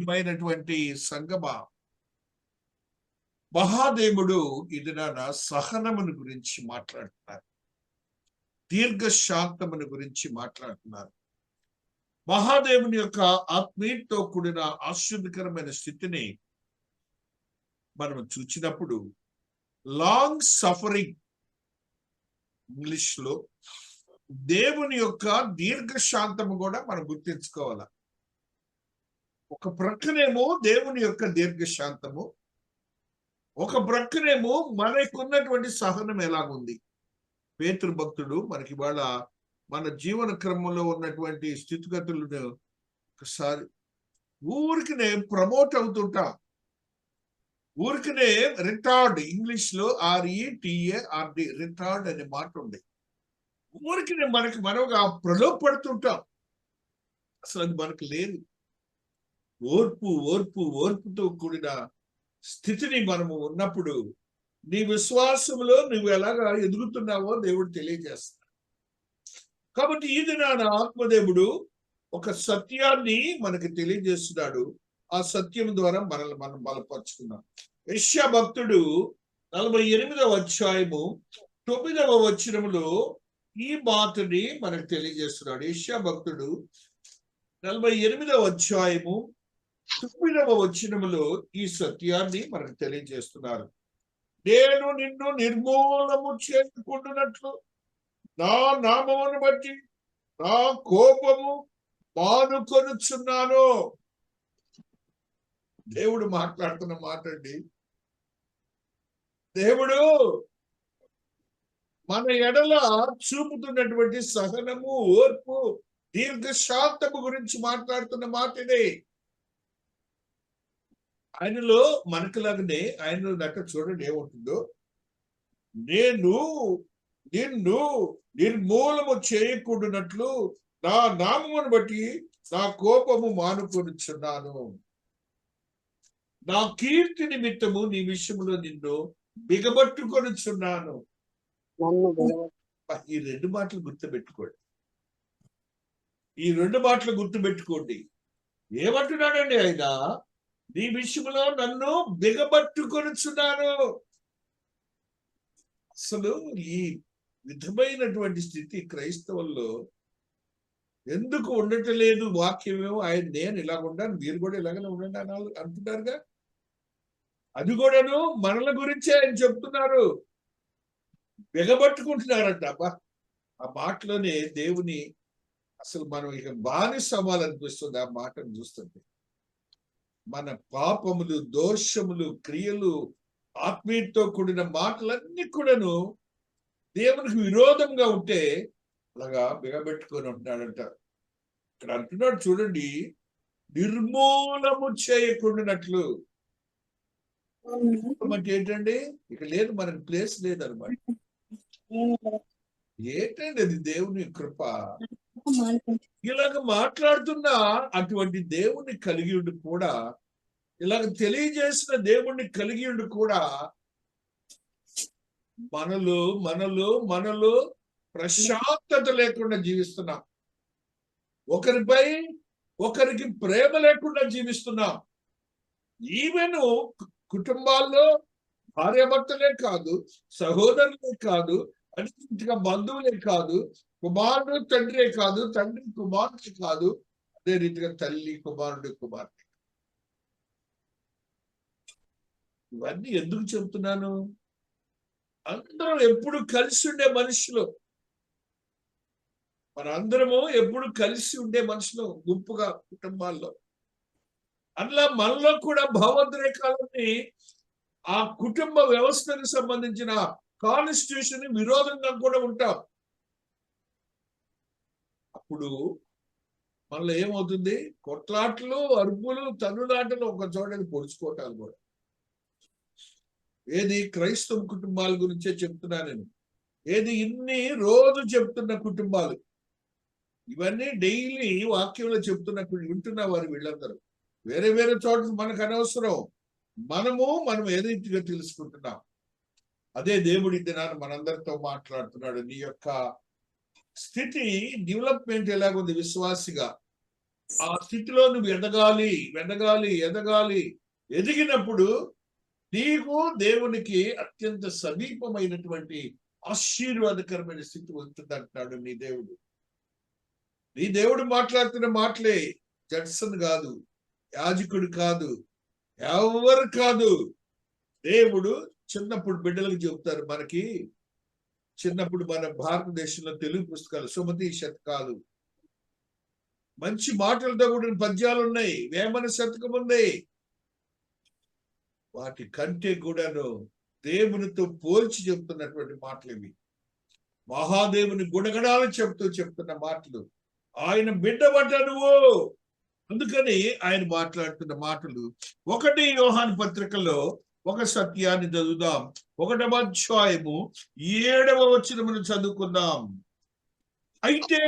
ప్రియమైనటువంటి సంగమా, మహాదేవుడు ఇది సహనమును గురించి మాట్లాడుతున్నారు, దీర్ఘశాంతమును గురించి మాట్లాడుతున్నారు. మహాదేవుని యొక్క ఆత్మీయతో కూడిన ఆశ్చర్యకరమైన స్థితిని మనం చూచినప్పుడు లాంగ్ సఫరింగ్, ఇంగ్లీష్ లో దేవుని యొక్క దీర్ఘశాంతము కూడా మనం గుర్తించుకోవాలి. ఒక ప్రక్కనేమో దేవుని యొక్క దీర్ఘశాంతము, ఒక ప్రక్కనేమో మనకున్నటువంటి సహనం ఎలాగుంది. పేతురు భక్తుడు మనకి ఇవాళ మన జీవన క్రమంలో ఉన్నటువంటి స్థితిగతులను ఒకసారి ఊరికినే ప్రమోట్ అవుతుంటాం, ఊరికినే రిటార్డ్, ఇంగ్లీష్ లో RETARD రిటార్డ్ అనే మాట ఉంది. ఊరికినే మనగా ప్రలోభపడుతుంటాం. అసలు అది మనకు లేదు. ఓర్పుతో కూడిన స్థితిని మనము ఉన్నప్పుడు నీ విశ్వాసంలో నువ్వు ఎలాగా ఎదుగుతున్నావో దేవుడు తెలియజేస్తాడు. కాబట్టి ఈ దినాన ఆత్మదేవుడు ఒక సత్యాన్ని మనకి తెలియజేస్తున్నాడు. ఆ సత్యం ద్వారా మనల్ని మనం బలపరుచుకున్నాం. యెషయా భక్తుడు 48వ అధ్యాయము 9వ వచనములో ఈ మాటని మనకు తెలియజేస్తున్నాడు. యెషయా భక్తుడు 48వ అధ్యాయము 9వ వచనములో ఈ సత్యాన్ని మనకు తెలియజేస్తున్నారు. నేను నిన్ను నిర్మూలము చేసుకుంటున్నట్లు నా నామమును బట్టి నా కోపము మానుకొనుచున్నాను. దేవుడు మాట్లాడుతున్న మాట అండి. దేవుడు మన ఎడల చూపుతున్నటువంటి సహనము, ఓర్పు, దీర్ఘశాంతము గురించి మాట్లాడుతున్న మాట ఇదే. ఆయనలో మనకులాగానే ఆయనలో దాకా చూడండి ఏముంటుందో, నేను నిన్ను నిర్మూలము చేయకూడనట్లు నా నామమును బట్టి నా కోపము మానుకొనుచున్నాను. నా కీర్తి నిమిత్తము నీ విషయంలో నిన్ను బిగబట్టుకొనుచున్నాను. ఈ రెండు మాటలు గుర్తుపెట్టుకోండి. ఈ రెండు మాటలు గుర్తుపెట్టుకోండి. ఏమంటున్నాడండి ఆయన? నీ విషయంలో నన్ను బిగబట్టుకొనుచున్నాను. అసలు ఈ విధమైనటువంటి స్థితి క్రైస్తవుల్లో ఎందుకు ఉండటం లేదు? వాక్యమేమో ఆయన నేను ఇలాగ ఉండాను, మీరు కూడా ఇలాగనే ఉండండి అనాలి అంటున్నారుగా. అది కూడాను మనల గురించే ఆయన చెప్తున్నారు. బిగబట్టుకుంటున్నారంట. అబ్బా, ఆ మాటలోనే దేవుని అసలు మనం ఇక బానిస అవ్వాలనిపిస్తుంది ఆ మాటను చూస్తుంటే. మన పాపములు, దోషములు, క్రియలు, ఆత్మీయతో కూడిన మాటలన్నీ కూడాను దేవునికి విరోధంగా ఉంటే అలాగా బిగబెట్టుకొని ఉంటున్నాడంట. ఇక్కడ అంటున్నాడు చూడండి, నిర్మూలము చేయకుండానట్లు. మనకి ఏంటండి ఇక లేదు, మనకి ప్లేస్ లేదనమాట. ఏంటండి అది దేవుని కృప. ఇలాగ మాట్లాడుతున్న అటువంటి దేవుణ్ణి కలిగి ఉండి కూడా, ఇలాగ తెలియజేసిన దేవుణ్ణి కలిగి ఉండి కూడా మనలో ప్రశాంతత లేకుండా జీవిస్తున్నాం. ఒకరిపై ఒకరికి ప్రేమ లేకుండా జీవిస్తున్నాం. ఈవెన్ కుటుంబాల్లో భార్యాభర్తలే కాదు, సహోదరులే కాదు, అన్నింటిగా బంధువులే కాదు, కుమారుడు తండ్రే కాదు, తండ్రి కుమారుడే కాదు, అదే రీతిగా తల్లి కుమారుడు కుమార్తె. ఇవన్నీ ఎందుకు చెప్తున్నాను? అందరం ఎప్పుడు కలిసి ఉండే మనుషులు, మనందరము ఎప్పుడు కలిసి ఉండే మనుషులు, గుంపుగా కుటుంబాల్లో. అందులో మనలో కూడా భావోద్రేకాలని, ఆ కుటుంబ వ్యవస్థకు సంబంధించిన కాన్స్టిట్యూషన్ విరోధంగా కూడా ఉంటాం. అప్పుడు మనలో ఏమవుతుంది? కొట్లాట్లు, అరుపులు, తన్నులాటలు, ఒక చోటని పొడుచుకోవటాలు కూడా. ఏది క్రైస్తవ కుటుంబాల గురించే చెప్తున్నా నేను. ఏది ఇన్ని రోజు చెప్తున్న కుటుంబాలు, ఇవన్నీ డైలీ వాక్యంలో చెప్తున్న వింటున్న వారు వీళ్ళందరూ. వేరే వేరే చోట మనకు అనవసరం. మనం ఏ రీతిగా తెలుసుకుంటున్నాం. అదే దేవుడి దినాన్ని మనందరితో మాట్లాడుతున్నాడు. నీ యొక్క స్థితి, డెవలప్మెంట్ ఎలాగుంది విశ్వాసిగా? ఆ స్థితిలో నువ్వు ఎదగాలి, ఎదగాలి, ఎదగాలి. ఎదిగినప్పుడు నీకు దేవునికి అత్యంత సమీపమైనటువంటి ఆశీర్వాదకరమైన స్థితి వస్తుంది అంటున్నాడు నీ దేవుడు. నీ దేవుడు మాట్లాడుతున్న మాటలే, జడ్సన్ కాదు, యాజకుడు కాదు, ఎవరు కాదు. దేవుడు చిన్నప్పుడు బిడ్డలకు చెబుతారు. మనకి చిన్నప్పుడు మన భారతదేశంలో తెలుగు పుస్తకాలు, సుమతి శతకాలు, మంచి మాటలతో కూడిన పద్యాలు ఉన్నాయి, వేమన శతకం ఉంది. వాటి కంటే కూడాను దేవునితో పోల్చి చెప్తున్నటువంటి మాటలు ఇవి. మహాదేవుని గుణగణాలు చెప్తున్న మాటలు. ఆయన బిడ్డబడ్డ నువ్వు, అందుకని ఆయన మాట్లాడుతున్న మాటలు. 1 యోహాను పత్రికలో ఒక సత్యాన్ని చదువుదాం. 1వ అధ్యాయము 7వ వచనమును చదువుకుందాం. అయితే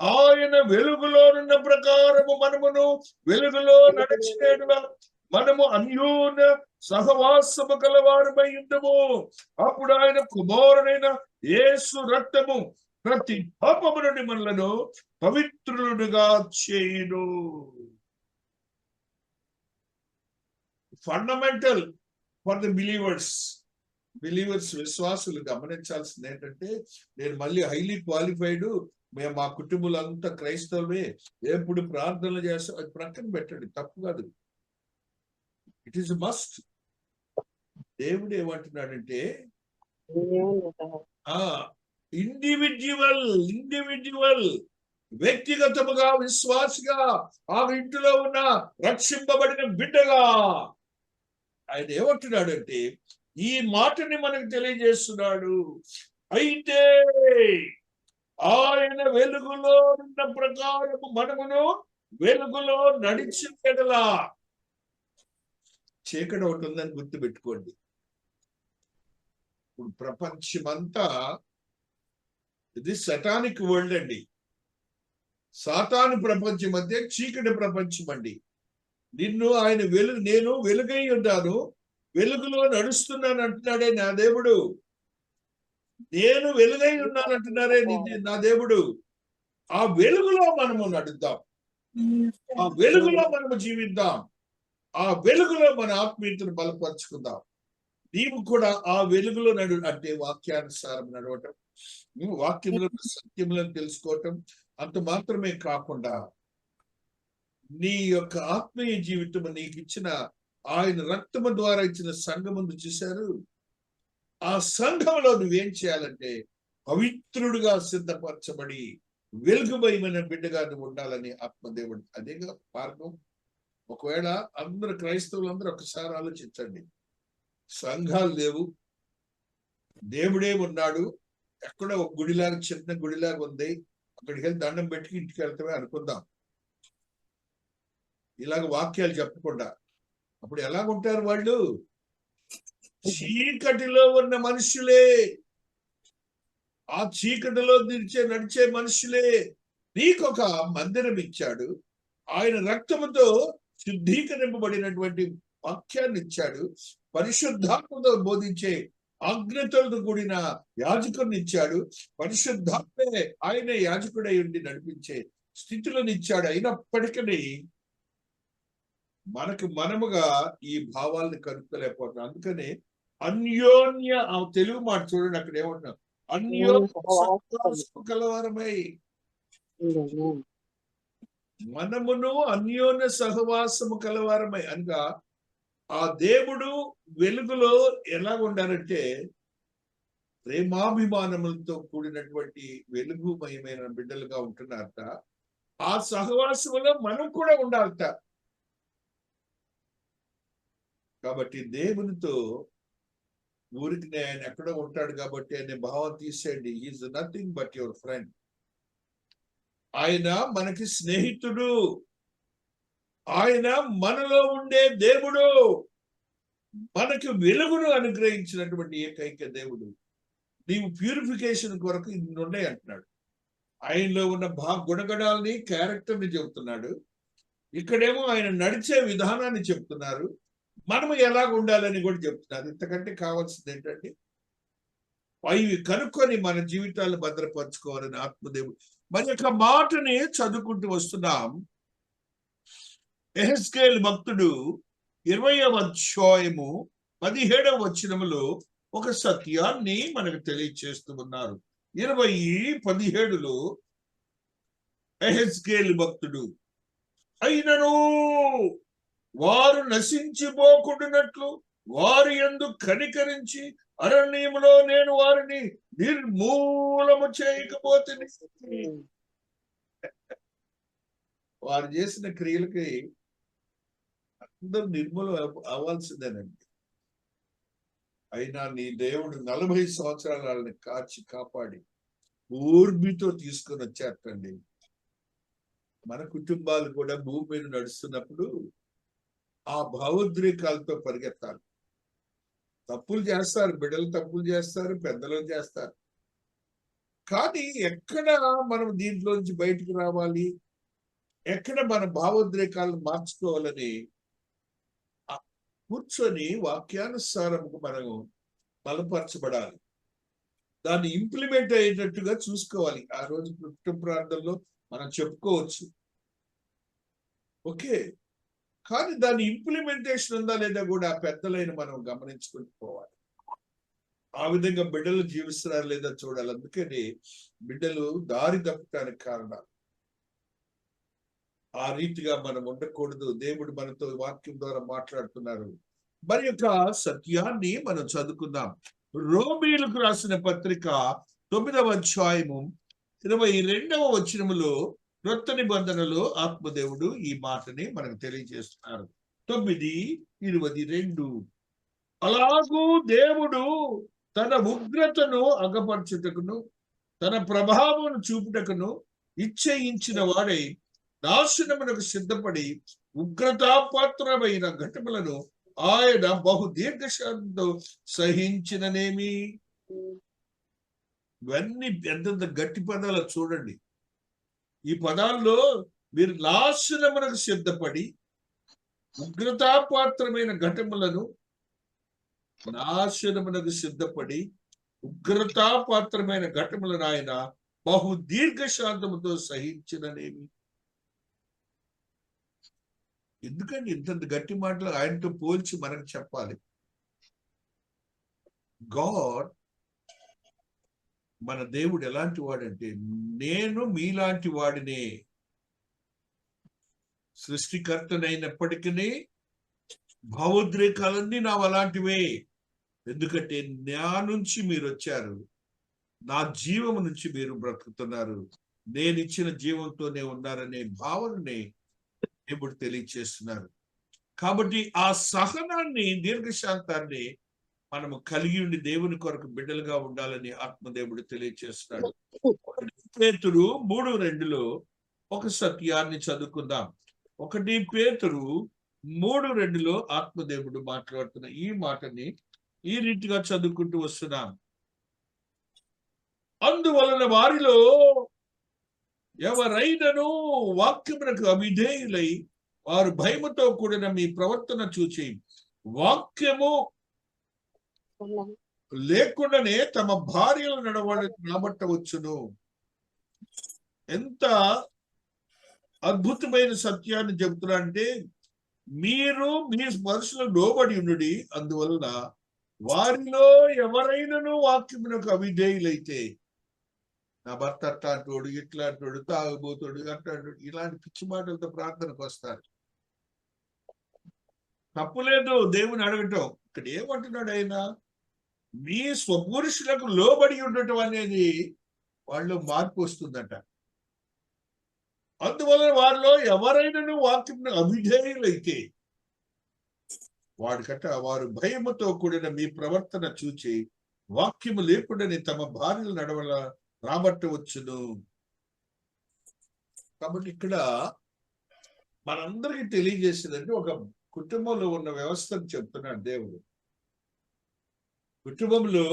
ఆయన వెలుగులోనున్న ప్రకారము మనమును వెలుగులో నడిచినట్లుగా మనము అన్యోన్య సహవాసము కలవారమై ఉండము. అప్పుడు ఆయన కుమారుడైన యేసు రక్తము ప్రతి పాపము నుండి మనలను పవిత్రులుగా చేయును. Fundamental for the believers. విశ్వాసులు గమనించాల్సింది ఏంటంటే, నేను మళ్ళీ హైలీ క్వాలిఫైడ్, మేము మా కుటుంబాలంతా క్రైస్తవే, ఎప్పుడు ప్రార్థనలు చేస్తాం, అది ప్రక్కన పెట్టండి, తప్పు కాదు. It is must. దేవుడు ఏమంటున్నాడంటే, ఇండివిడ్యువల్ వ్యక్తిగతముగా విశ్వాసిగా ఆ ఇంటిలో ఉన్న రక్షింపబడిన బిడ్డగా ఆయన ఏమంటున్నాడంటే, ఈ మాటని మనకు తెలియజేస్తున్నాడు. అయితే ఆయన వెలుగులో ఉన్న ప్రకారము మనమును వెలుగులో నడిచినలా. చీకటి ఒకటి ఉందని గుర్తుపెట్టుకోండి. ఇప్పుడు ప్రపంచమంతా ఇది సటానిక్ వరల్డ్ అండి. సాతాను ప్రపంచం మధ్య చీకటి ప్రపంచం అండి. నిన్ను ఆయన నేను వెలుగై ఉన్నాను, వెలుగులో నడుస్తున్నాను అంటున్నాడే నా దేవుడు. నేను వెలుగై ఉన్నానంటున్నారే నా దేవుడు. ఆ వెలుగులో మనము నడుద్దాం, ఆ వెలుగులో మనము జీవిద్దాం, ఆ వెలుగులో మన ఆత్మీయతను బలపరుచుకుందాం. నీవు కూడా ఆ వెలుగులో నడు అంటే వాక్యానుసారం నడవటం, వాక్యంలో సత్యములను తెలుసుకోవటం అంత మాత్రమే కాకుండా నీ యొక్క ఆత్మీయ జీవితం నీకు ఇచ్చిన ఆయన రక్తము ద్వారా ఇచ్చిన సంఘమును చూశారు. ఆ సంఘంలో నువ్వేం చేయాలంటే పవిత్రుడుగా సిద్ధపరచబడి వెలుగుమయమైన బిడ్డగా నువ్వు ఉండాలని ఆత్మదేవుడు. అదేగా మార్గం. ఒకవేళ అందరు క్రైస్తవులందరూ ఒకసారి ఆలోచించండి. సంఘాలు లేవు, దేవుడే ఉన్నాడు, ఎక్కడో ఒక గుడిలాగా, చిన్న గుడిలాగా ఉంది, అక్కడికి వెళ్ళి దండం పెట్టి ఇంటికి వెళ్తామే అనుకుందాం, ఇలాగ వాక్యాలు చెప్పకుండా. అప్పుడు ఎలాగుంటారు వాళ్ళు? చీకటిలో ఉన్న మనుషులే, ఆ చీకటిలో నడిచే మనుషులే. నీకొక మందిరం ఇచ్చాడు, ఆయన రక్తముతో శుద్ధీకరింపబడినటువంటి వాక్యాన్ని ఇచ్చాడు, పరిశుద్ధాత్మతో బోధించే అగ్నితో కూడిన యాజకుడిని ఇచ్చాడు, పరిశుద్ధాత్మే ఆయన యాజకుడై ఉండి నడిపించే స్థితులను ఇచ్చాడు. అయినప్పటికీ మనముగా ఈ భావాలను కనుక్కోలేకపోతున్నాం. అందుకని అన్యోన్య, తెలుగు మాట చూడండి, అక్కడ ఏమంటున్నాం, అన్యోన్య కలవారమై. మనమును అన్యోన్య సహవాసము కలవారమై అనగా ఆ దేవుడు వెలుగులో ఎలా ఉండాలంటే ప్రేమాభిమానములతో కూడినటువంటి వెలుగుమయమైన బిడ్డలుగా ఉంటున్నారట. ఆ సహవాసములో మనం కూడా ఉండాలట. కాబట్టి దేవునితో ఊరికి ఆయన ఎక్కడో ఉంటాడు కాబట్టి అనే భావం తీసేయండి. Is nothing but your friend. ఆయన మనకి స్నేహితుడు, ఆయన మనలో ఉండే దేవుడు, మనకు వెలుగును అనుగ్రహించినటువంటి ఏకైక దేవుడు. నీవు ప్యూరిఫికేషన్ కొరకు ఇన్ని ఉన్నాయి అంటున్నాడు. ఆయనలో ఉన్న గుణగణాలని, క్యారెక్టర్ని చెబుతున్నాడు. ఇక్కడేమో ఆయన నడిచే విధానాన్ని చెప్తున్నారు, మనము ఎలాగ ఉండాలని కూడా చెప్తున్నారు. ఇంతకంటే కావాల్సింది ఏంటంటే అవి కనుక్కొని మన జీవితాలను భద్రపరచుకోవాలని ఆత్మదేవుడు. మరి యొక్క మాటని చదువుకుంటూ వస్తున్నాం. యెహెజ్కేలు భక్తుడు 20వ అధ్యాయము 17వ వచనములో ఒక సత్యాన్ని మనకు తెలియచేస్తూ ఉన్నారు. 20:17లో యెహెజ్కేలు భక్తుడు, అయినను వారు నశించిపోకుండానట్లు వారి యందు కనికరించి అరణ్యములో నేను వారిని నిర్మూలము చేయకపోతే వారు చేసిన క్రియలకి అందరూ నిర్మూలం అవ్వాల్సిందేనండి. అయినా నీ దేవుడు 40 సంవత్సరాలు వాళ్ళని కాచి కాపాడి ఊర్మితో తీసుకొని వచ్చేటండి. మన కుటుంబాలు కూడా భూమి మీద నడుస్తున్నప్పుడు ఆ భావోద్రేకాలతో పరిగెత్తాలి. తప్పులు చేస్తారు, బిడ్డలు తప్పులు చేస్తారు, పెద్దలు చేస్తారు. కానీ ఎక్కడ మనం దీంట్లోంచి బయటకు రావాలి, ఎక్కడ మన భావోద్రేకాలను మార్చుకోవాలని కూర్చొని వాక్యానుసారముకు మనం బలపరచబడాలి. దాన్ని ఇంప్లిమెంట్ అయ్యేటట్టుగా చూసుకోవాలి. ఆ రోజు కుటుంబ ప్రార్థనలో మనం చెప్పుకోవచ్చు, ఓకే. కానీ దాని ఇంప్లిమెంటేషన్ ఉందా లేదా కూడా ఆ పెద్దలైన మనం గమనించుకుంటూ పోవాలి. ఆ విధంగా బిడ్డలు జీవిస్తున్నారు లేదా చూడాలి. అందుకని బిడ్డలు దారి తప్పడానికి కారణాలు ఆ రీతిగా మనం ఉండకూడదు. దేవుడు మనతో వాక్యం ద్వారా మాట్లాడుతున్నారు. మరి యొక్క సత్యాన్ని మనం చదువుకుందాం. రోమీయులకు రాసిన పత్రిక 9వ అధ్యాయము 22వ వచనములో క్రొత్త నిబంధనలో ఆత్మదేవుడు ఈ మాటని మనకు తెలియజేస్తున్నారు. 9:22 అలాగూ దేవుడు తన ఉగ్రతను అగపరచుటకును తన ప్రభావం చూపుటకును ఇచ్చయించిన వాడై నాశనమునకు సిద్ధపడి ఉగ్రతాపాత్రమైన ఘటములను ఆయన బహు దీర్ఘశాంతంతో సహించిననేమి. ఇవన్నీ ఎంత గట్టి పదాలు చూడండి. ఈ పదాల్లో మీరు నాశనమునకు సిద్ధపడి ఉగ్రతాపాత్రమైన ఘటములను ఉగ్రతాపాత్రమైన ఘటములను ఆయన బహు దీర్ఘశాంతముతో సహించిననేమి. ఎందుకండి ఇంత గట్టి మాటలు ఆయనతో పోల్చి మనకు చెప్పాలి? గాడ్, మన దేవుడు ఎలాంటి వాడంటే, నేను మీలాంటి వాడినే, సృష్టికర్తనైనప్పటికీ భావోద్రేకాలన్నీ నా అలాంటివే. ఎందుకంటే నా నుంచి మీరు వచ్చారు, నా జీవము నుంచి మీరు బ్రతుకుతున్నారు, నేను ఇచ్చిన జీవంతోనే ఉన్నారనే భావనని దేవుడు తెలియచేస్తున్నారు. కాబట్టి ఆ సహనాన్ని, దీర్ఘశాంతాన్ని మనము కలిగి ఉండి దేవుని కొరకు బిడ్డలుగా ఉండాలని ఆత్మదేవుడు తెలియచేస్తున్నాడు. 1 పేతురు 3:2లో ఒక సత్యాన్ని చదువుకుందాం. 1 పేతురు 3:2లో ఆత్మదేవుడు మాట్లాడుతున్న ఈ మాటని ఈ రీతిగా చదువుకుంటూ వస్తున్నాం. అందువలన వారిలో ఎవరైనను వాక్యమునకు అవిధేయులై వారు భయముతో కూడిన మీ ప్రవర్తన చూచి వాక్యము లేకుండానే తమ భార్యలు నడబట్టవచ్చును. ఎంత అద్భుతమైన సత్యాన్ని చెబుతున్నా అంటే, మీరు మీ మనసులో లోబడి ఉండి అందువలన వారిలో ఎవరైనాను వాక్యమునకు అవిధేయులైతే, నా భర్త అట్లాంటోడు, ఇట్లాంటోడు, తాగుబోతాడు, అట్లాంటోడు, ఇలాంటి పిచ్చి మాటలతో ప్రార్థనకు వస్తారు. తప్పులేదు దేవుని అడగటం. ఇక్కడ ఏమంటున్నాడు ఆయన? మీ స్వపురుషులకు లోబడి ఉండటం అనేది వాళ్ళు మార్పు వస్తుందట. అందువలన వారిలో ఎవరైనాను వాక్యం అవిధేయులైతే వారు భయముతో కూడిన మీ ప్రవర్తన చూచి వాక్యము లేకుండానే తమ భార్యలు రాబట్టవచ్చును. కాబట్టి ఇక్కడ మనందరికీ తెలియజేసేదంటే, ఒక కుటుంబంలో ఉన్న వ్యవస్థను చెప్తున్నాడు దేవుడు. కుటుంబంలో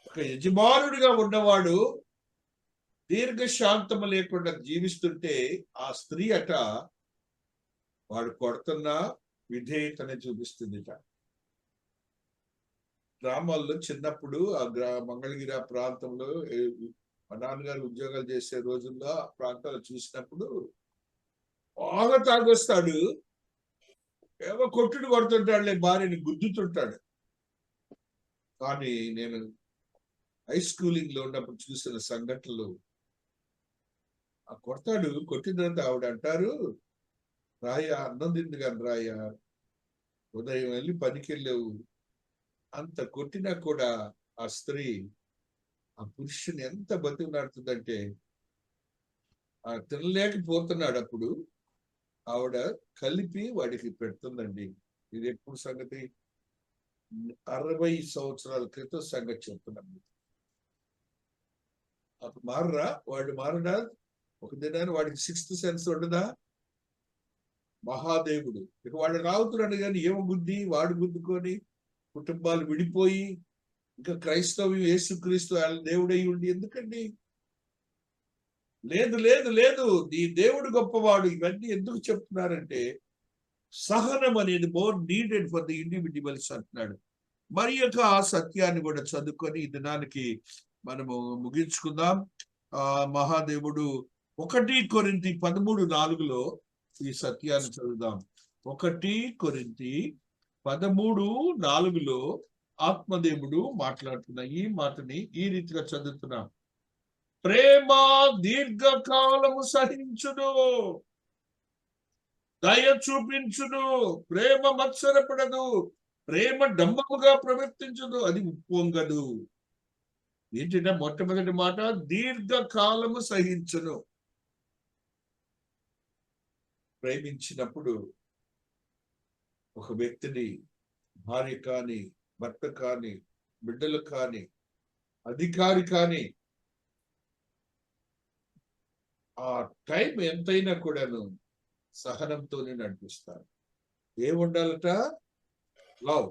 ఒక యజమానుడిగా ఉన్నవాడు దీర్ఘశాంతము లేకుండా జీవిస్తుంటే ఆ స్త్రీ అట వాడు కొడుతున్న విధేయతనే చూపిస్తుందిట. గ్రామాల్లో చిన్నప్పుడు మంగళగిరి ప్రాంతంలో మా నాన్నగారు ఉద్యోగాలు చేసే రోజుల్లో ఆ ప్రాంతాలు చూసినప్పుడు బాగా తాగొస్తాడు, ఏమో కొట్టుడు కొడుతుంటాడులే, భార్యని గుద్దుతుంటాడు. కానీ నేను హై స్కూలింగ్ లో ఉన్నప్పుడు చూసిన సంఘటనలు, ఆ కొడతాడు, కొట్టిన తర్వాత ఆవిడ అంటారు, రాయ అన్నం తింది కానీ రాయ, ఉదయం వెళ్ళి పనికి వెళ్ళావు, అంత కొట్టినా కూడా ఆ స్త్రీ ఆ పురుషుని ఎంత బతిమలాడుతుందంటే, ఆ తినలేకపోతున్నాడు అప్పుడు ఆవిడ కలిపి వాడికి పెడుతుందండి. ఇది ఎప్పుడు సంగతి? 60 సంవత్సరాల క్రితం సంగతి చెప్తున్నాను. అప్పుడు వాడు మారడా? ఒక దినాన్ని వాడికి 6th సెన్స్ ఉండదా? మహాదేవుడు ఇక వాడు రావుతున్నాడు, కానీ ఏమో బుద్ధి వాడు గుద్దుకొని కుటుంబాలు విడిపోయి, ఇంకా క్రైస్తవ్యం యేసుక్రీస్తు దేవుడై ఉండి ఎందుకండి? లేదు లేదు లేదు, నీ దేవుడు గొప్పవాడు. ఇవన్నీ ఎందుకు చెప్తున్నారంటే, సహనం అనేది more needed for the individuals అంటున్నాడు. మరి యొక్క ఆ సత్యాన్ని కూడా చదువుకొని ఈ దినానికి మనము ముగించుకుందాం. మహాదేవుడు 1 కొరింథీ 13:4 ఈ సత్యాన్ని చదువుదాం. 1 కొరింథీ 13:4 ఆత్మదేవుడు మాట్లాడుతున్న ఈ మాటని ఈ రీతిగా చదువుతున్నాం. ప్రేమ దీర్ఘకాలము సహించును, దయ చూపించును, ప్రేమ మత్సరపడదు, ప్రేమ డంబముగా ప్రవర్తించదు, అది ఉప్పొంగదు. ఏంటంటే మొట్టమొదటి మాట, దీర్ఘకాలము సహించును. ప్రేమించినప్పుడు ఒక వ్యక్తిని, భార్య కానీ, భర్త కానీ, బిడ్డలు కానీ, అధికారి కానీ, ఆ టైం ఎంతైనా కూడాను సహనంతోనే నడిపిస్తారు. ఏముండాలట? లవ్.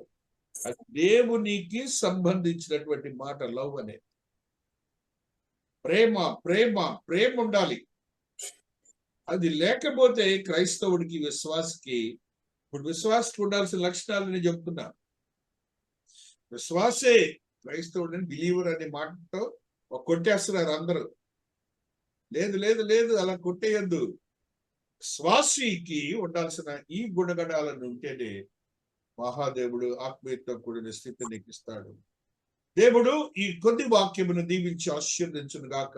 అది దేవునికి సంబంధించినటువంటి మాట లవ్ అనే. ప్రేమ ప్రేమ ప్రేమ ఉండాలి. అది లేకపోతే క్రైస్తవుడికి, విశ్వాసకి, ఇప్పుడు విశ్వాసకి ఉండాల్సిన లక్షణాలు నేను చెప్తున్నా. విశ్వాసే క్రైస్తవుడిని, బిలీవర్ అనే మాటతో కొట్టేస్తున్నారు అందరూ. లేదు లేదు లేదు, అలా కొట్టేయద్దు. విశ్వాసికి ఉండాల్సిన ఈ గుణగణాలను ఉంటేనే మహాదేవుడు ఆత్మీయతో కూడిన స్థితిని నీకు ఇస్తాడు. దేవుడు ఈ కొద్ది వాక్యమును దీవించి ఆశీర్వదించును గాక.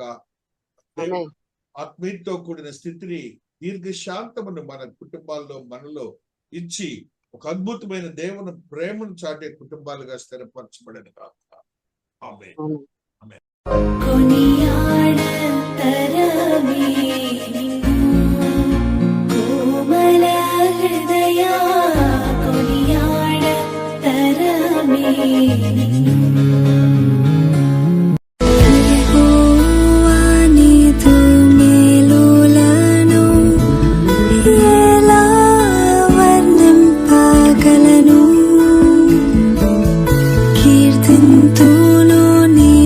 ఆత్మీయతో కూడిన స్థితిని, దీర్ఘశాంతమును మన కుటుంబాల్లో మనలో ఇచ్చి ఒక అద్భుతమైన దేవుని ప్రేమను చాటే కుటుంబాలుగా స్థిరపరచబడను గాక. ఆమేన్.